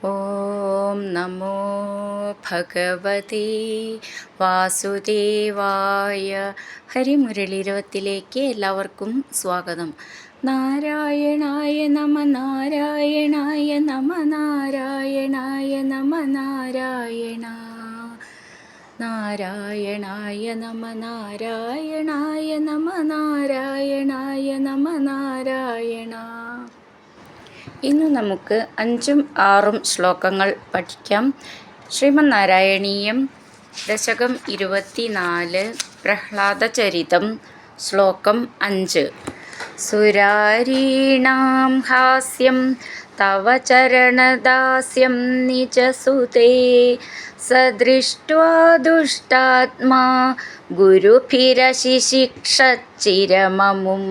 ഓം നമോ ഭഗവതേ വാസുദേവായ. ഹരിമുരളീരവത്തിലേക്ക് എല്ലാവർക്കും സ്വാഗതം. നാരായണായ നമ നാരായണായ നമ നാരായണായ നമ നാരായണ നാരായണായ നമ നാരായണായ നമ നാരായണായ നമ നാരായണ. ഇന്ന് നമുക്ക് 5ഉം 6ഉം ശ്ലോകങ്ങൾ പഠിക്കാം. ശ്രീമദ് നാരായണീയം ദശകം 24 പ്രഹ്ലാദചരിതം ശ്ലോകം 5. സുരാരീണാം ഹാസ്യം തവ ചരണദാസ്യം നിജസുതേ സദൃഷ്ട്വാ ദുഷ്ടാത്മാ ഗുരുഭിരശിശിക്ഷച്ചിരമമും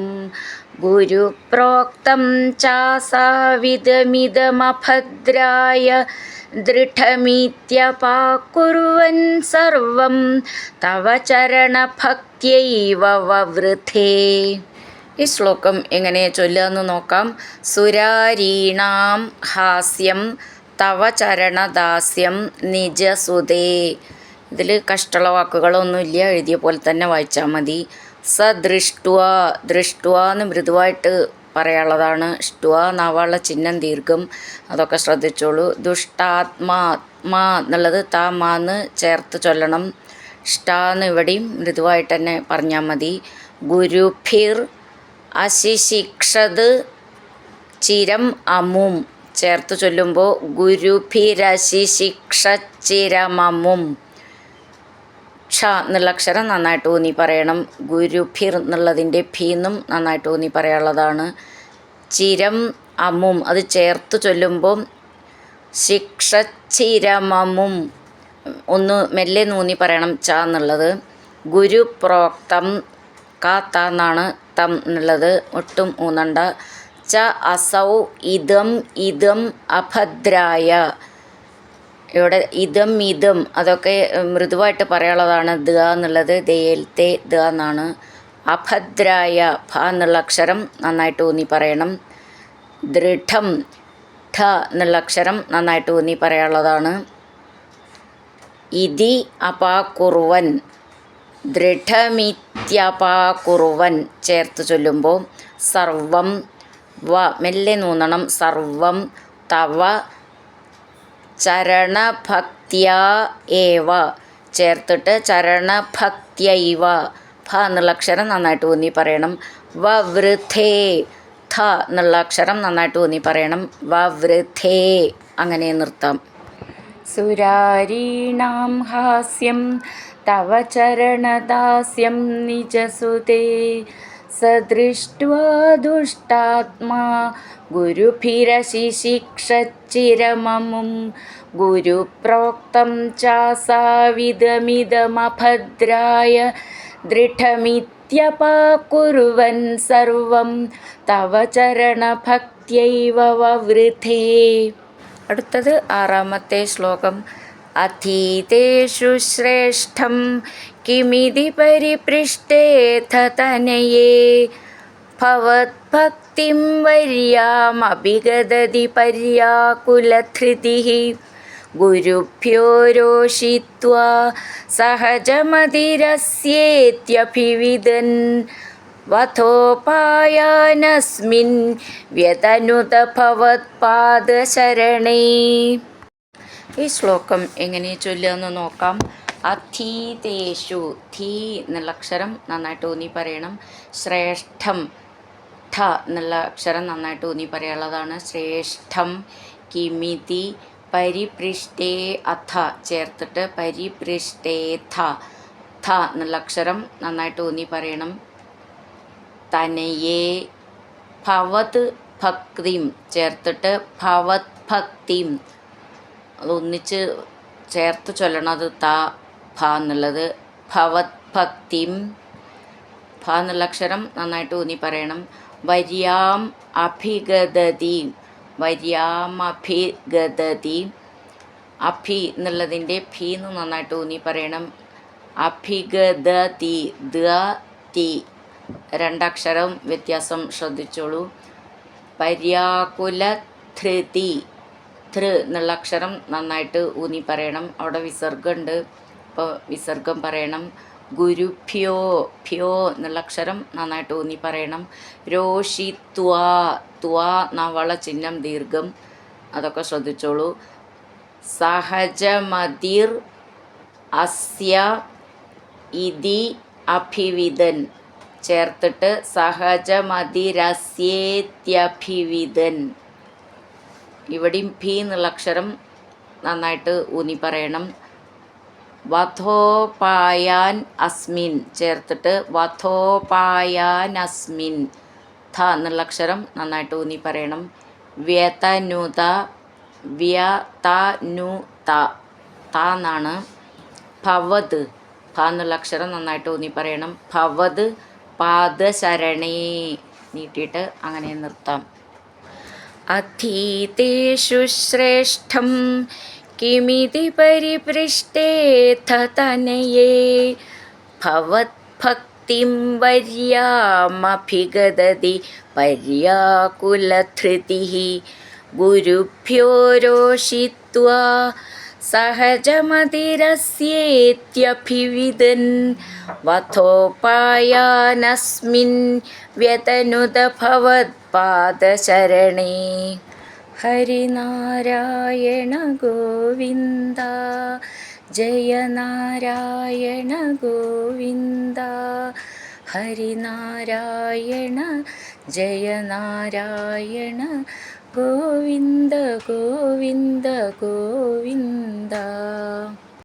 ഗുരുപ്രോക്തം ചാസാവിധമിദമഭദ്രായ ദൃഢമിത്യപാകുർവൻ സർവം തവ ചരണഭക്ത്യൈവ വവൃഥേ. ഈ ശ്ലോകം എങ്ങനെ ചൊല്ലുകയെന്ന് നോക്കാം. സുരാരീണാം ഹാസ്യം തവ ചരണദാസ്യം നിജസുതേ. ഇതിൽ കഷ്ടമുള്ള വാക്കുകളൊന്നുമില്ല, എഴുതിയ പോലെ തന്നെ വായിച്ചാൽ മതി. സദൃഷ്ട്വ, ദൃഷ്ട്വ എന്ന് മൃദുവായിട്ട് പറയാനുള്ളതാണ്. ഷ്ട്വ നാവാളുള്ള ചിഹ്നം ദീർഘം, അതൊക്കെ ശ്രദ്ധിച്ചോളൂ. ദുഷ്ടാത്മാ, മാ എന്നുള്ളത് താ മാന്ന് ചേർത്ത് ചൊല്ലണം. ഷ്ടാന്ന് ഇവിടെയും മൃദുവായിട്ട് തന്നെ പറഞ്ഞാൽ മതി. ഗുരുഭിർ അശിശിക്ഷത് ചിരം അമും ചേർത്ത് ചൊല്ലുമ്പോൾ ഗുരുഭിരശിശിക്ഷച്ചിരമമും. ക്ഷ എന്നുള്ള അക്ഷരം നന്നായിട്ട് ഊന്നി പറയണം. ഗുരുഭിർ എന്നുള്ളതിൻ്റെ ഭീന്നും നന്നായിട്ട് ഊന്നി പറയാനുള്ളതാണ്. ചിരം അമും അത് ചേർത്ത് ചൊല്ലുമ്പോൾ ശിക്ഷച്ചിരമമും ഒന്ന് മെല്ലെ നൂന്നി പറയണം ച എന്നുള്ളത്. ഗുരുപ്രോക്തം ക ത എന്നാണ് തം എന്നുള്ളത്, ഒട്ടും ഊന്നണ്ട. ച അസൗ ഇതം ഇതം അഭദ്രായ. ഇവിടെ ഇതം ഇതം അതൊക്കെ മൃദുവായിട്ട് പറയാനുള്ളതാണ്. ദ എന്നുള്ളത് ദയൽത്തെ ദ എന്നാണ്. അഭദ്രായ ഭ എന്നുള്ള അക്ഷരം നന്നായിട്ട് ഊന്നി പറയണം. ദൃഢം ഠ എന്നുള്ള അക്ഷരം നന്നായിട്ട് ഊന്നി പറയാനുള്ളതാണ്. ഇതി അപാകുർവൻ, ദൃഢമിത്യപാകുർവൻ ചേർത്ത് ചൊല്ലുമ്പോൾ സർവം വ മെല്ലെ നൂന്നണം. സർവം തവ ചരണഭക്ത്യാ ഏവ ചേർത്തിട്ട് ചരണഭക്ത്യൈവ ഭ എന്നുള്ള അക്ഷരം നന്നായിട്ട് ഊന്നി പറയണം. വവൃഥേ ഥ എന്നുള്ള അക്ഷരം നന്നായിട്ട് ഊന്നി പറയണം. വവൃഥേ അങ്ങനെ നിർത്താം. സുരാരീണാം ഹാസ്യം തവ ചരണദാസ്യം നിജസുതേ സദൃഷ്ട്വാ ദുഷ്ടാത്മാ ഗുരുഭിരശിശിക്ഷച്ചിരമമും ഗുരുപ്രോക്തം ചാസാവിധമിദമഭദ്രായ ദൃഢമിത്യപാകുർവൻ സർവം തവ ചരണഭക്ത്യൈവ വവൃഥേ. അടുത്തത് 6ാമത്തെ ശ്ലോകം. അധീതേഷു ശ്രേഷ്ഠം കിമിതി പരിപൃഷ്ടേഥ തനയേ ഭവദ്ഭക്തിം വര്യാമഭിഗദതി പര്യാകുലധൃതിഃ ഗുരുഭ്യോ രോഷിത്വാ സഹജമതിരസ്യേത്യഭിവിദൻ വധോപായാനസ്മിൻ വ്യതനുത ഭവത്പാദശരണേ. ഈ ശ്ലോകം എങ്ങനെ ചൊല്ലുകയെന്ന് നോക്കാം. അധീതേഷു, ധീ എന്നുള്ള അക്ഷരം നന്നായിട്ട് ഊന്നി പറയണം. ശ്രേഷ്ഠം ഠ എന്നുള്ള അക്ഷരം നന്നായിട്ട് ഊന്നി പറയാനുള്ളതാണ്. ശ്രേഷ്ഠം കിമിതി പരിപൃഷ്ടേ അഥ ചേർത്തിട്ട് പരിപൃഷ്ടേഥ ഥ എന്നുള്ള അക്ഷരം നന്നായിട്ട് ഊന്നി പറയണം. തനയേ ഭവത് ഭക്തിം ചേർത്തിട്ട് ഭവത് ഭക്തിം അതൊന്നിച്ച് ചേർത്ത് ചൊല്ലണത് ത ഭ എന്നുള്ളത്. ഭവത് ഭക്തിം ഭ എന്നുള്ള അക്ഷരം നന്നായിട്ട് ഊന്നി പറയണം. വര്യാം അഭിഗദതി, വര്യാമഭിഗദതി അഭി എന്നുള്ളതിൻ്റെ ഭീ എന്ന് നന്നായിട്ട് ഊന്നി പറയണം. അഭിഗദതി ദ തി രണ്ടക്ഷരവും വ്യത്യാസം ശ്രദ്ധിച്ചോളൂ. പര്യാകുലധൃതി തൃ എന്നുള്ള അക്ഷരം നന്നായിട്ട് ഊന്നി പറയണം. അവിടെ വിസർഗമുണ്ട്, അപ്പോൾ വിസർഗം പറയണം. ഗുരുഭ്യോ, ഭ്യോ എന്നുള്ള അക്ഷരം നന്നായിട്ട് ഊന്നി പറയണം. രോഷിത്വാ, ത്വാ നവള ചിഹ്നം ദീർഘം, അതൊക്കെ ശ്രദ്ധിച്ചോളൂ. സഹജമതിർ അസ്യ ഇതി അഭിവിദൻ ചേർത്തിട്ട് സഹജമതിരസ്യേത്യഭിവിദൻ. ഇവിടെയും ഭി എന്നുള്ള അക്ഷരം നന്നായിട്ട് ഊന്നി പറയണം. വധോപായാൻ അസ്മിൻ ചേർത്തിട്ട് വധോപായാൻ അസ്മിൻ. ഥ എന്നുള്ള അക്ഷരം നന്നായിട്ട് ഊന്നി പറയണം. വ്യതനുത, വ്യതനുത, ത എന്നാണ്. ഭവത്, ഭ എന്നുള്ള അക്ഷരം നന്നായിട്ട് ഊന്നി പറയണം. ഭവത് പാദശരണേ നീട്ടിയിട്ട് അങ്ങനെ നിർത്താം. അധീതേഷു ശ്രേഷ്ഠം കിമിതി പരിപൃഷ്ടേഥ തനയേ ഭവത്ഭക്തിം വര്യാമഭിഗദതി പര്യാകുലധൃതിഃ ഗുരുഭ്യോ രോഷിത്വാ സഹജമതിരസ്യേത്യഭിവിദൻ വധോപായാനസ്മിൻ വ്യതനുത ഭവത്പാദശരണേ. ഹരിനാരായണ ഗോവിന്ദ, ജയ നാരായണ ഗോവിന്ദ. ഹരിനാരായണ ജയ നാരായണ ഗോവിന്ദ ഗോവിന്ദ ഗോവിന്ദ.